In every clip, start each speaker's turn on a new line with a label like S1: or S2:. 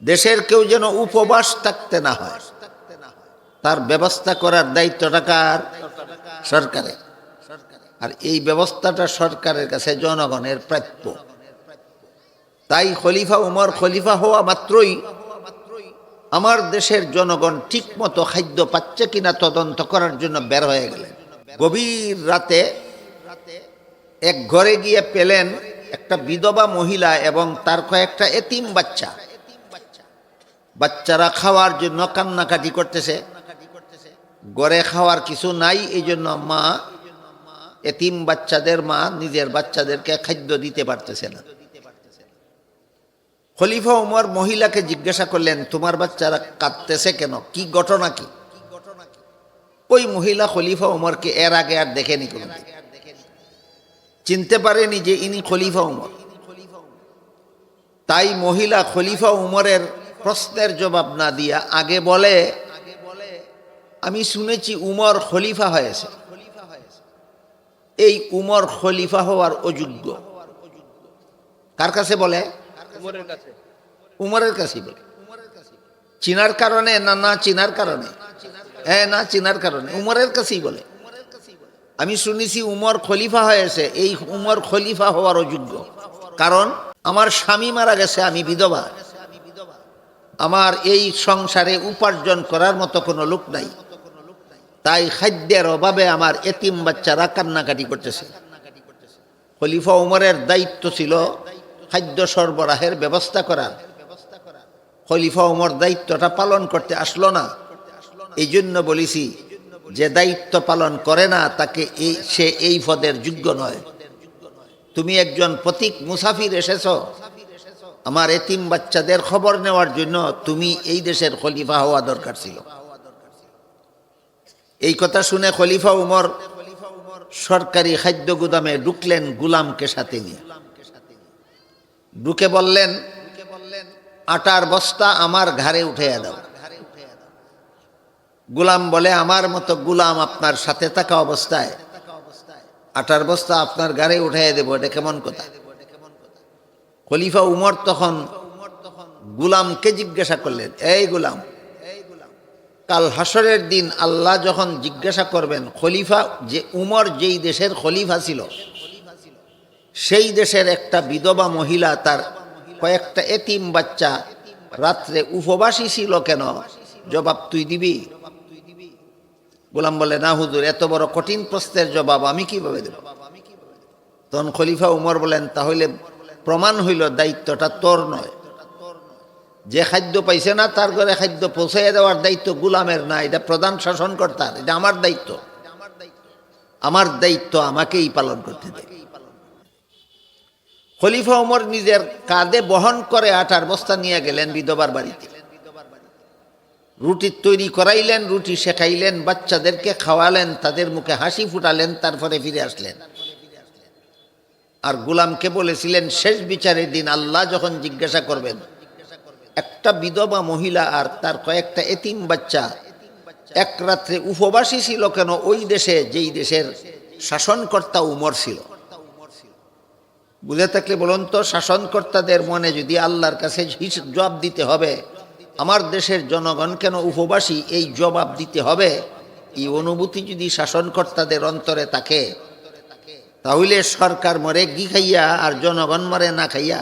S1: দেশের কেউ যেন উপবাস থাকতে না হয়, তার ব্যবস্থা করার দায়িত্বটা কার? সরকারের। আর এই ব্যবস্থাটা সরকারের কাছে জনগণের প্রাপ্য। তাই খলিফা উমর খলিফা হওয়া মাত্রই আমার দেশের জনগণ ঠিক মতো খাদ্য পাচ্ছে কিনা তদন্ত করার জন্য বের হয়ে গেলেন। গভীর রাতে এক ঘরে গিয়ে পেলেন একটা বিধবা মহিলা এবং তার কয়েকটা এতিম বাচ্চা। বাচ্চারা খাওয়ার জন্য কান্নাকাটি করতেছে। ঘরে খাওয়ার কিছু নাই, এই জন্য মা, এতিম বাচ্চাদের মা নিজের বাচ্চাদেরকে খাদ্য দিতে পারতেছে না। খলিফা উমর মহিলাকে জিজ্ঞাসা করলেন, তোমার বাচ্চারা কাঁদতেছে কেন, কি ঘটনা কি? ওই মহিলা খলিফা উমরকে এর আগে আর দেখেনি, কোনো চিনতে পারেনি যে ইনি খলিফা উমর। তাই মহিলা খলিফা উমরের প্রশ্নের জবাব না দিয়া আগে বলে, আমি শুনেছি উমর খলিফা হয়েছে, এই উমর খলিফা হওয়ার অযোগ্য। কার কাছে বলে? উমরের কাছে বলে। চিনার কারণে না, না চিনার কারণে? হ্যাঁ, না চিনার কারণে, উমরের কাছেই বলে। আমি শুনেছি উমর খলিফা হয়েছে, এই উমর খলিফা হওয়ার অযোগ্য, কারণ আমার স্বামী মারা গেছে, আমি বিধবা, আমার এই সংসারে উপার্জন করার মতো কোনো লোক নাই, তাই খাদ্যের অভাবে আমার এতিম বাচ্চারা কান্নাকাটি করতেছে। খলিফা উমরের দায়িত্ব ছিল খাদ্য সরবরাহের ব্যবস্থা করা। খলিফা উমর দায়িত্বটা পালন করতে আসলো না। এই জন্য বলেছি, যে দায়িত্ব পালন করে না তাকে সে এই পদের যোগ্য নয়। তুমি একজন প্রতীক মুসাফির এসেছ আমার এতিম বাচ্চাদের খবর নেওয়ার জন্য, তুমি এই দেশের খলিফা হওয়া দরকার ছিল। এই কথা শুনে খলিফা উমর সরকারি খাদ্য গুদামে ঢুকলেন গুলামকে সাথে নিয়ে। ঢুকে বললেন, আটার বস্তা আমার ঘাড়ে উঠিয়ে দাও। গুলাম বলে, আমার মতো গুলাম আপনার সাথে থাকা অবস্থায় আটার বস্তা আপনার ঘাড়ে উঠিয়ে দেবো, এটা কেমন কথা? খলিফা উমর তখন গুলামকে জিজ্ঞাসা করলেন, এই গুলাম, কাল হাসরের দিন আল্লাহ যখন জিজ্ঞাসা করবেন, খলিফা যে উমর যেই দেশের খলিফা ছিল, সেই দেশের একটা বিধবা মহিলা তার কয়েকটা এতিম বাচ্চা রাত্রে উপবাসী ছিল কেন, জবাব তুই দিবি? গোলাম বলে, না হুজুর, এত বড় কঠিন প্রশ্নের জবাব আমি কিভাবে দেব? তখন খলিফা উমর বলেন, তাহলে প্রমাণ হইল দায়িত্বটা তোর নয়। যে খাদ্য পাইছে না তার ঘরে খাদ্য পৌঁছাইয়া দেওয়ার দায়িত্ব গুলামের না, এটা প্রধান শাসনকর্তার, এটা আমার দায়িত্ব। আমার দায়িত্ব আমাকেই পালন করতে দেয়। খলিফা উমর নিজের কাঁধে বহন করে আটার বস্তা নিয়ে গেলেন বিধবার বাড়িতে। রুটি তৈরি করাইলেন, রুটি শেখাইলেন, বাচ্চাদেরকে খাওয়ালেন, তাদের মুখে হাসি ফুটালেন, তারপরে ফিরে আসলেন। আর গুলামকে বলেছিলেন, শেষ বিচারের দিন আল্লাহ যখন জিজ্ঞাসা করবেন, একটা বিধবা মহিলা আর তার কয়েকটা এতিম বাচ্চা এক রাত্রে উপবাসী ছিল কেন ওই দেশে যেই দেশের শাসনকর্তা উমর ছিল? বুঝে থাকলে বলুন তো, শাসনকর্তাদের মনে যদি আল্লাহর কাছে জবাব দিতে হবে, আমার দেশের জনগণ কেন উপবাসী, এই জবাব দিতে হবে, এই অনুভূতি যদি শাসনকর্তাদের অন্তরে থাকে, তাহলে সরকার মরে ঘি খাইয়া আর জনগণ মরে না খাইয়া?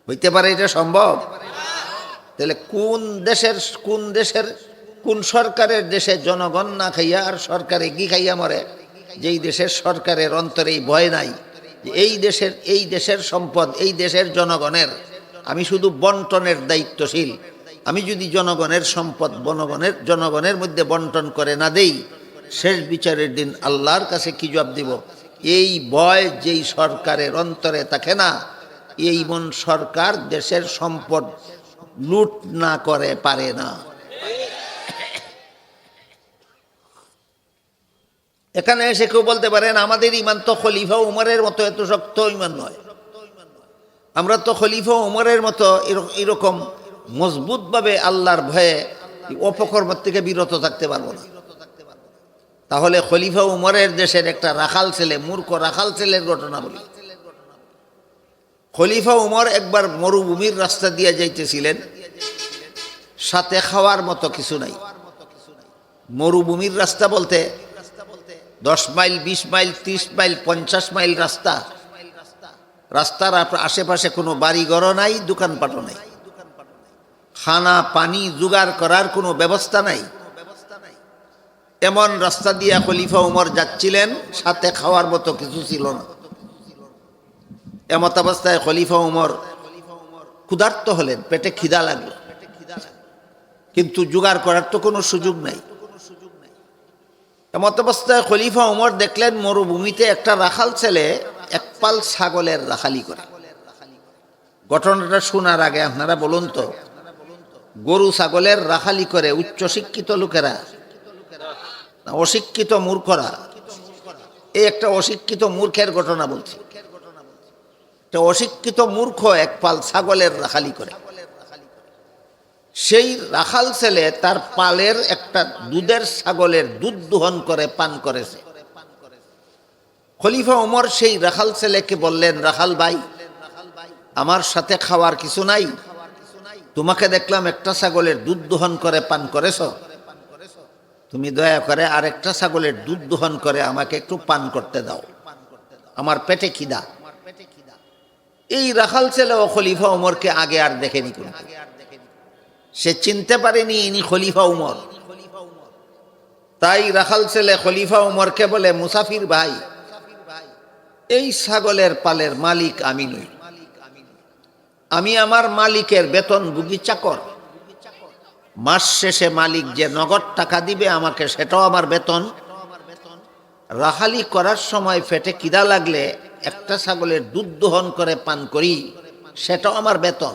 S1: হইতে পারে এটা সম্ভব? তাহলে কোন সরকারের দেশে জনগণ না খাইয়া আর সরকারে ঘি খাইয়া মরে? যেই দেশের সরকারের অন্তরে এই ভয় নাই যে এই দেশের সম্পদ এই দেশের জনগণের, আমি শুধু বন্টনের দায়িত্বশীল, আমি যদি জনগণের সম্পদ জনগণের মধ্যে বন্টন করে না দেই, শেষ বিচারের দিন আল্লাহর কাছে কি জবাব দিব? এই ভয় যেই সরকারের অন্তরে থাকে না, এই মন সরকার দেশের সম্পদ লুট না করে পারে না। এখানে এসে কেউ বলতে পারেন, আমাদের ইমান তো খলিফা উমরের মতো এত শক্ত ইমান নয়, আমরা তো খলিফা উমরের মতো এরকম মজবুতভাবে আল্লাহর ভয়ে অপকর্ম থেকে বিরত থাকতে পারবো না। তাহলে খলিফা উমরের দেশের একটা রাখাল ছেলে, মূর্খ রাখাল ছেলের ঘটনা বলি। খলিফা উমর একবার মরুভূমির রাস্তা দিয়ে যাইতেছিলেন, সাথে খাওয়ার মতো কিছু নাই। মরুভূমির রাস্তা বলতে 10 মাইল, 20 মাইল, 30 মাইল, 50 মাইল রাস্তা। রাস্তার আশেপাশে কোনো বাড়িঘরও নাই, দোকানপাটও নাই, খানা পানি জোগাড় করার কোনো ব্যবস্থা নাই। এমন রাস্তা দিয়া খলিফা উমর যাচ্ছিলেন, সাথে খাওয়ার মতো কিছু ছিল না। এমত অবস্থায় খলিফা উমর ক্ষুধার্ত হলেন, পেটে খিদা লাগলো, কিন্তু জোগাড় করার তো কোনো সুযোগ নাই। এমত অবস্থায় খলিফা উমর দেখলেন মরুভূমিতে একটা রাখাল ছেলে এক পাল ছাগলের রাখালি করে। ঘটনাটা শোনার আগে আপনারা বলুন তো, গরু ছাগলের রাখালি করে উচ্চশিক্ষিত লোকেরা না অশিক্ষিত মূর্খরা? এই একটা অশিক্ষিত মূর্খের ঘটনা বলছি। একটা অশিক্ষিত মূর্খ এক পাল ছাগলের রাখালি করে। সেই রাখাল ছেলে তার পালের একটা দুধের ছাগলের দুধ দোহন করে পান করেছে। খলিফা ওমর সেই রাখাল ছেলেকে বললেন, রাখাল ভাই, আমার সাথে খাওয়ার কিছু নাই, তোমাকে দেখলাম একটা ছাগলের দুধ দোহন করে পান করেছ, তুমি দয়া করে আরেকটা ছাগলের দুধ দোহন করে আমাকে একটু পান করতে দাও, আমার পেটে খিদা। এই রাখাল ছেলে ও খলিফা ওমরকে আগে আর দেখেনি, কোন সে চিনতে পারেনি ইনি খলিফা উমর। তাই রাখাল ছেলে খলিফা উমরকে বলে, মুসাফির ভাই, এই ছাগলের পালের মালিক আমি নই, আমি আমার মালিকের বেতনভোগী চাকর। মাস শেষে মালিক যে নগদ টাকা দিবে আমাকে, সেটাও আমার বেতন। রাখালি করার সময় পেটে খিদা লাগলে একটা ছাগলের দুধ দোহন করে পান করি, সেটাও আমার বেতন।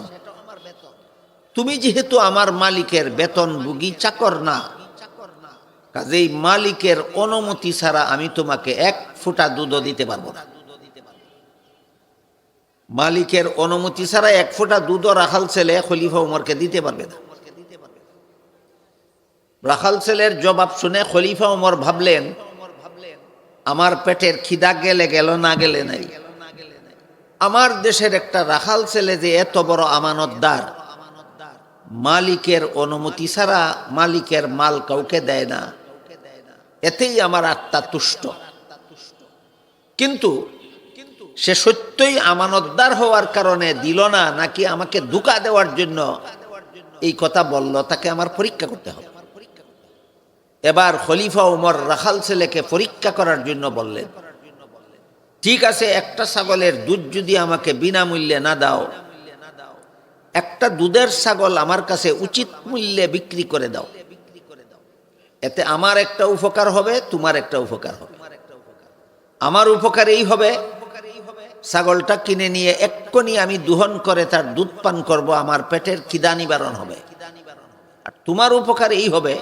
S1: তুমি যেহেতু আমার মালিকের বেতনভোগী চাকর না, কাজেই মালিকের অনুমতি ছাড়া আমি তোমাকে এক ফোঁটা দুধও দিতে পারবো না। মালিকের অনুমতি ছাড়া এক ফোঁটা দুধও রাখাল ছেলে খলিফা উমরকে দিতে পারবে না। রাখাল ছেলের জবাব শুনে খলিফা উমর ভাবলেন, আমার পেটের খিদা গেলে গেল, না গেলে নাই। আমার দেশের একটা রাখাল ছেলে যে এত বড় আমানতদার, মালিকের অনুমতি ছাড়া মালিকের মাল কাউকে দেয় না, এতেই আমার আত্মা তুষ্ট। কিন্তু সে সত্যই আমানতদার হওয়ার কারণে দিল না, নাকি আমাকে ধোঁকা দেওয়ার জন্য এই কথা বলল, তাকে আমার পরীক্ষা করতে হবে। এবার খলিফা উমর রাখাল ছেলেকে পরীক্ষা করার জন্য বললেন, ঠিক আছে, একটা ছাগলের দুধ যদি আমাকে বিনামূল্যে না দাও, একটা দুধের ছাগল আমার কাছে উচিত মূল্যে বিক্রি করে দাও, এতে আমার একটা উপকার হবে, তোমার একটা উপকার হবে। আমার উপকার এই হবে, ছাগলটা কিনে নিয়ে এক্ষুনি আমি দোহন করে তার দুধ পান করব, আমার পেটের খিদা নিবারণ হবে। আর তোমার উপকার এই হবে,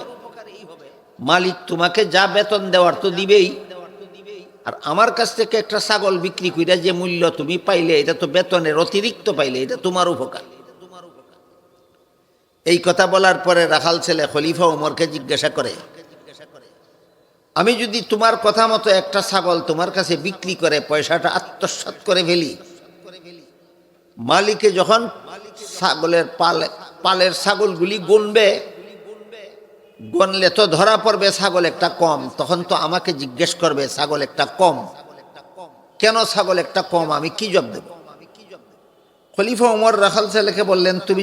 S1: মালিক তোমাকে যা বেতন দেওয়ার তো দিবেই, আর আমার কাছ থেকে একটা ছাগল বিক্রি করে যে মূল্য তুমি পাইলে, এটা তো বেতনের অতিরিক্ত পাইলে, এটা তোমার উপকার। এই কথা বলার পরে রাখাল ছেলে খলিফা উমরকে জিজ্ঞাসা করে, আমি যদি তোমার কথা মতো একটা ছাগল তোমার কাছে বিক্রি করে পয়সাটা আত্মসাৎ করে ফেলি, মালিকে যখন ছাগলের পালের ছাগলগুলি গুনবে, গনলে তো ধরা পড়বে ছাগল একটা কম, তখন তো আমাকে জিজ্ঞেস করবে ছাগল একটা কম কেন, ছাগল একটা কম, আমি কি জবাব দেব? খলিফা উমর রাখাল ছেলেকে বললেন, তুমি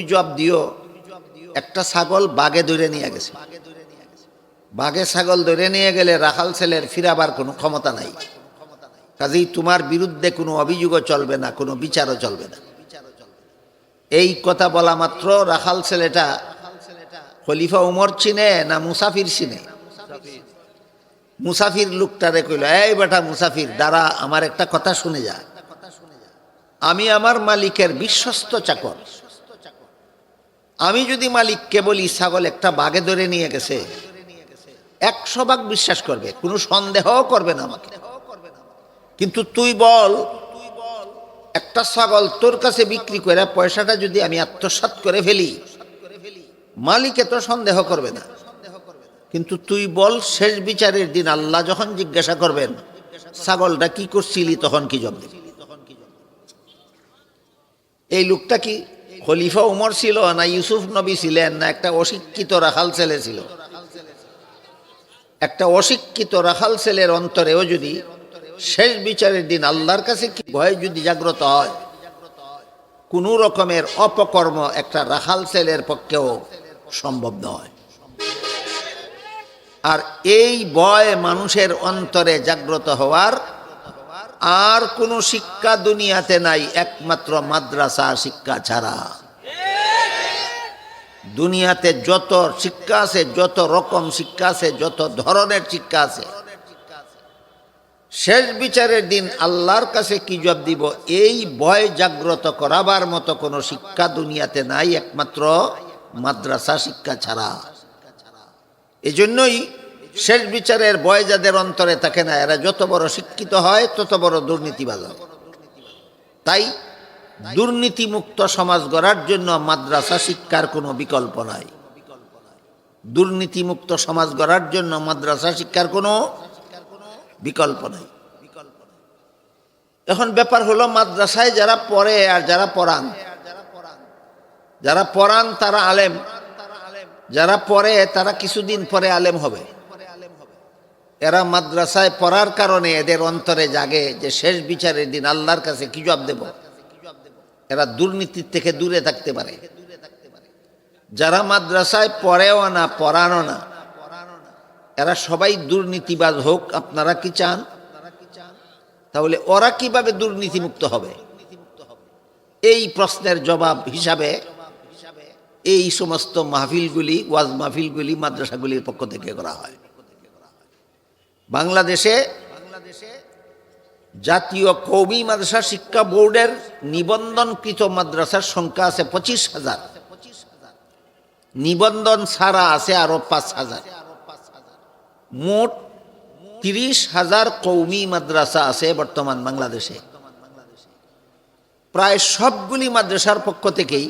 S1: জবাব দিও, একটা ছাগল বাঘে ধরে নিয়ে গেছে, বাঘে ছাগল ধরে নিয়ে গেলে রাখাল ছেলের ফিরাবার কোনো ক্ষমতা নাই, কাজেই তোমার বিরুদ্ধে কোনো অভিযোগও চলবে না, কোনো বিচারও চলবে না। এই কথা বলা মাত্র রাখাল ছেলেটা খলিফা উমর চিনে না মুসাফির চিনে? মুসাফির লোকটারে কইল, এই বেটা মুসাফির, দাঁড়া, আমার একটা কথা শুনে যা। আমি আমার মালিকের বিশ্বস্ত চাকর, আমি যদি মালিককে বলি ছাগল একটা বাঘে ধরে নিয়ে গেছে, 100 ভাগ বিশ্বাস করবে, কোনো সন্দেহ করবে না আমাকে। কিন্তু তুই বল, একটা ছাগল তোর কাছে বিক্রি করে পয়সাটা যদি আমি আত্মসাৎ করে ফেলি, মালিকে তো সন্দেহ করবে না, কিন্তু তুই বল, শেষ বিচারের দিন আল্লাহ যখন জিজ্ঞাসা করবেন ছাগলটা কি করছিলি, তখন কি জবাব দিবি? এই লোকটা কি খলিফা উমর ছিল, না ইউসুফ নবী ছিলেন, না একটা অশিক্ষিত রাখাল ছেলে ছিল? একটা অশিক্ষিত রাখাল ছেলের অন্তরেও যদি শেষ বিচারের দিন আল্লাহর কাছে কি ভয় যদি জাগ্রত হয়, কোনো রকমের অপকর্ম একটা রাখাল ছেলের পক্ষেও সম্ভব নয়। আর এই ভয় মানুষের অন্তরে জাগ্রত হওয়ার আর কোনো শিক্ষা দুনিয়াতে নাই, একমাত্র মাদ্রাসা শিক্ষা ছাড়া। দুনিয়াতে যত শিক্ষা আছে, যত রকম শিক্ষা আছে, যত ধরনের শিক্ষা আছে, শেষ বিচারের দিন আল্লাহর কাছে কি জবাব দিব, এই ভয় জাগ্রত করাবার মতো কোনো শিক্ষা দুনিয়াতে নাই, একমাত্র মাদ্রাসা শিক্ষা ছাড়া। এজন্যই শেষ বিচারের ভয় যাদের অন্তরে থাকে না, এরা যত বড় শিক্ষিত হয় তত বড় দুর্নীতিবাজ হয়। তাই দুর্নীতিমুক্ত সমাজ গড়ার জন্য মাদ্রাসা শিক্ষার কোনো বিকল্প নাই। দুর্নীতিমুক্ত সমাজ গড়ার জন্য মাদ্রাসা শিক্ষার কোনো বিকল্প নাই। এখন ব্যাপার হলো, মাদ্রাসায় যারা পড়ে আর যারা পড়ান, যারা পড়ান তারা আলেম, যারা পড়ে তারা কিছুদিন পরে আলেম হবে। এরা মাদ্রাসায় পড়ার কারণে এদের অন্তরে জাগে যে শেষ বিচারের দিন আল্লাহর কাছে কি জবাব দেব। এরা দুর্নীতির থেকে দূরে থাকতে পারে। যারা মাদ্রাসায় পড়েও না, পড়ানো না, এরা সবাই দুর্নীতিবাজ হোক, আপনারা কি চান? তাহলে ওরা কিভাবে দুর্নীতিমুক্ত হবে? এই প্রশ্নের জবাব হিসাবে এই সমস্ত মাহফিলগুলি, ওয়াজ মাহফিলগুলি মাদ্রাসাগুলির পক্ষ থেকে করা হয়। বাংলাদেশে জাতীয় কওমি মাদ্রাসা শিক্ষা বোর্ডের নিবন্ধনকৃত মাদ্রাসার সংখ্যা আছে 25,000। নিবন্ধন ছাড়া আছে আরো 5,000। মোট 30,000 কওমি মাদ্রাসা আছে বর্তমান বাংলাদেশে। প্রায় সবগুলি মাদ্রাসার পক্ষ থেকেই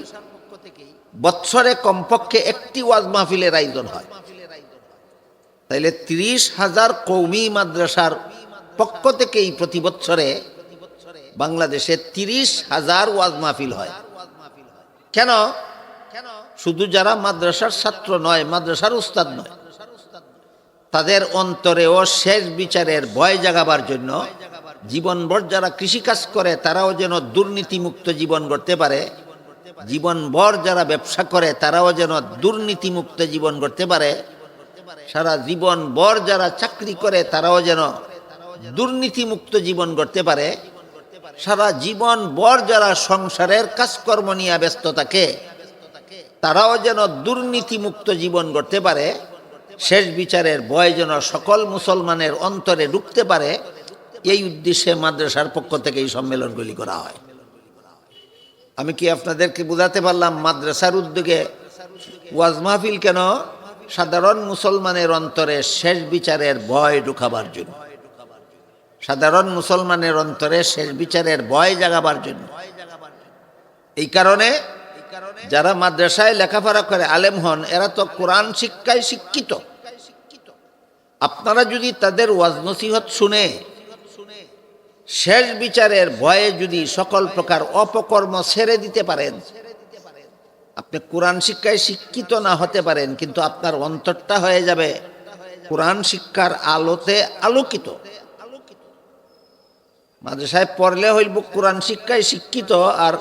S1: বৎসরে কমপক্ষে একটি ওয়াজ মাহফিলের আয়োজন হয়। তাইলে 30,000 কওমি মাদ্রাসার পক্ষ থেকেই প্রতি বৎসরে বাংলাদেশে 30,000 ওয়াজ মাহফিল হয়। কেন? শুধু যারা মাদ্রাসার ছাত্র নয়, মাদ্রাসার উস্তাদ নয়, তাদের অন্তরেও শেষ বিচারের ভয় জাগাবার জন্য জীবনভর যারা কৃষিকাজ করে তারাও যেন দুর্নীতিমুক্ত জীবন গড়তে পারে, জীবনভর যারা ব্যবসা করে তারাও যেন দুর্নীতিমুক্ত জীবন গড়তে পারে, সারা জীবনভর যারা চাকরি করে তারাও যেন দুর্নীতিমুক্ত জীবন গড়তে পারে, সারা জীবনভর যারা সংসারের কাজকর্ম নিয়ে ব্যস্ত থাকে তারাও যেন দুর্নীতিমুক্ত জীবন গড়তে পারে, শেষ বিচারের ভয় যেন সকল মুসলমানের অন্তরে ঢুকতে পারে, এই উদ্দেশ্যে মাদ্রাসার পক্ষ থেকে এই সম্মেলনগুলি করা হয়। আমি কি আপনাদেরকে বোঝাতে পারলাম? মাদ্রাসার উদ্যোগে ওয়াজ মাহফিল কেন? সাধারণ মুসলমানের অন্তরে শেষ বিচারের ভয় ঢুকাবার জন্য, সাধারণ মুসলমানের অন্তরে শেষ বিচারের ভয় জাগাবার জন্য। এই কারণে যারা মাদ্রাসায় লেখাপড়া করে আলেম হন, এরা তো কোরআন শিক্ষায় শিক্ষিত। আপনারা যদি তাদের ওয়াজ নসিহত শুনে শেষ বিচারের ভয়ে যদি সকল প্রকার অপকর্ম ছেড়ে দিতে পারেন, আপনি কোরআন শিক্ষায় শিক্ষিত না হতে পারেন, কিন্তু আপনার অন্তরটা হয়ে যাবে কোরআন শিক্ষার আলোতে আলোকিত। মাদ্রাসায় পড়লে হইব কোরআন শিক্ষায় শিক্ষিত, আর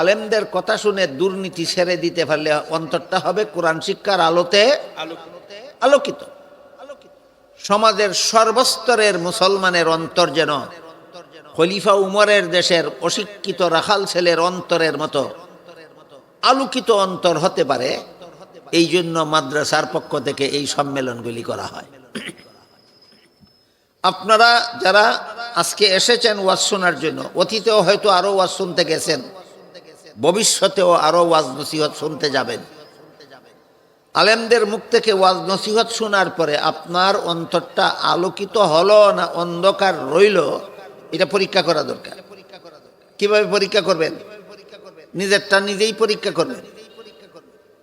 S1: আলেমদের কথা শুনে দুর্নীতি ছেড়ে দিতে পারলে অন্তরটা হবে কোরআন শিক্ষার আলোতে আলোকিত। সমাজের সর্বস্তরের মুসলমানের অন্তর যেন খলিফা উমরের দেশের অশিক্ষিত রাখাল ছেলের অন্তরের মতো আলোকিত অন্তর হতে পারে, এই জন্য মাদ্রাসার পক্ষ থেকে এই সম্মেলনগুলি করা হয়। আপনারা যারা আজকে এসেছেন ওয়াজ শোনার জন্য, অতীতেও হয়তো আরো ওয়াজ শুনতে গেছেন, ভবিষ্যতেও আরো ওয়াজ নসিহত শুনতে যাবেন। আলেমদের মুখ থেকে ওয়াজ নসিহত শোনার পরে আপনার অন্তরটা আলোকিত হলো না অন্ধকার রইল, এটা পরীক্ষা করা দরকার। কিভাবে পরীক্ষা করবেন? নিজেরটা নিজেই পরীক্ষা করবেন।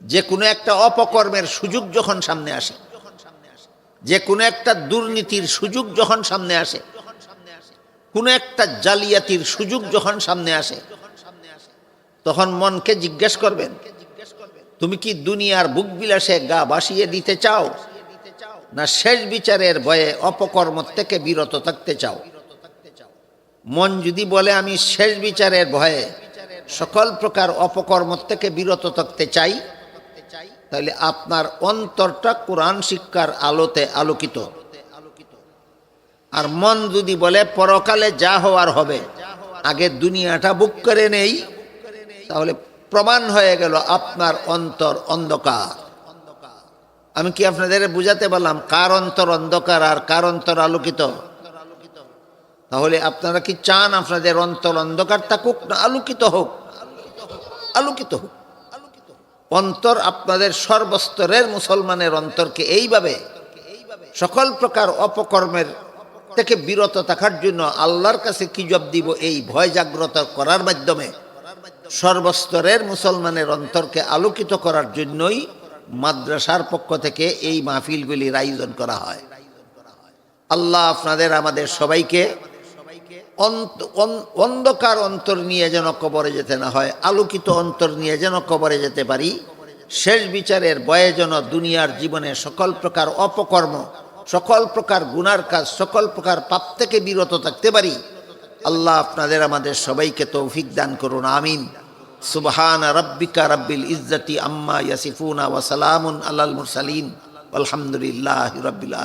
S1: যে কোনো একটা অপকর্মের সুযোগ যখন সামনে আসে, যে কোনো একটা দুর্নীতির সুযোগ যখন সামনে আসে, কোনো একটা জালিয়াতির সুযোগ যখন সামনে আসে, তখন মনকে জিজ্ঞেস করবেন, তুমি কি দুনিয়ার বুক বিলাসে গা ভাসিয়ে দিতে চাও, না শেষ বিচারের ভয়ে অপকর্ম থেকে বিরত থাকতে চাও? মন যদি বলে আমি শেষ বিচারের ভয়ে সকল প্রকার অপকর্ম থেকে বিরত থাকতে চাই, তাহলে আপনার অন্তরটা কোরআন শিক্ষার আলোতে আলোকিত। আর মন যদি বলে পরকালে যা হওয়ার হবে, আগে দুনিয়াটা বুক করে নেই, তাহলে প্রমাণ হয়ে গেল আপনার অন্তর অন্ধকার। আমি কি আপনাদের বুঝাতে পারলাম কার অন্তর অন্ধকার আর কার অন্তর আলোকিত? তাহলে আপনারা কি চান আপনাদের অন্তর অন্ধকার থাকুক না আলোকিত হোক? আলোকিত হোক। অন্তর আপনাদের সর্বস্তরের মুসলমানের অন্তরকে এইভাবে সকল প্রকার অপকর্মের থেকে বিরত থাকার জন্য আল্লাহর কাছে কি জবাব দিব, এই ভয় জাগ্রত করার মাধ্যমে সর্বস্তরের মুসলমানের অন্তরকে আলোকিত করার জন্যই মাদ্রাসার পক্ষ থেকে এই মাহফিলগুলির আয়োজন করা হয়। আল্লাহ আপনাদের আমাদের সবাইকে অন্ধকার অন্তর নিয়ে যেন কবরে যেতে না হয়, আলোকিত অন্তর নিয়ে যেন কবরে যেতে পারি। শেষ বিচারের ভয়ে যেন দুনিয়ার জীবনে সকল প্রকার অপকর্ম, সকল প্রকার গুনার কাজ, সকল প্রকার পাপ থেকে বিরত থাকতে পারি। আল্লাহ আপনাদের আমাদের সবাইকে তৌফিক দান করুন, আমিন। সুবহান রাব্বিকা রাব্বিল ইজ্জাতি আম্মা ইয়াসিফুনা ওয়া সালামুন আলাল মুরসালিন আলহামদুলিল্লাহি রাব্বিল আলামিন।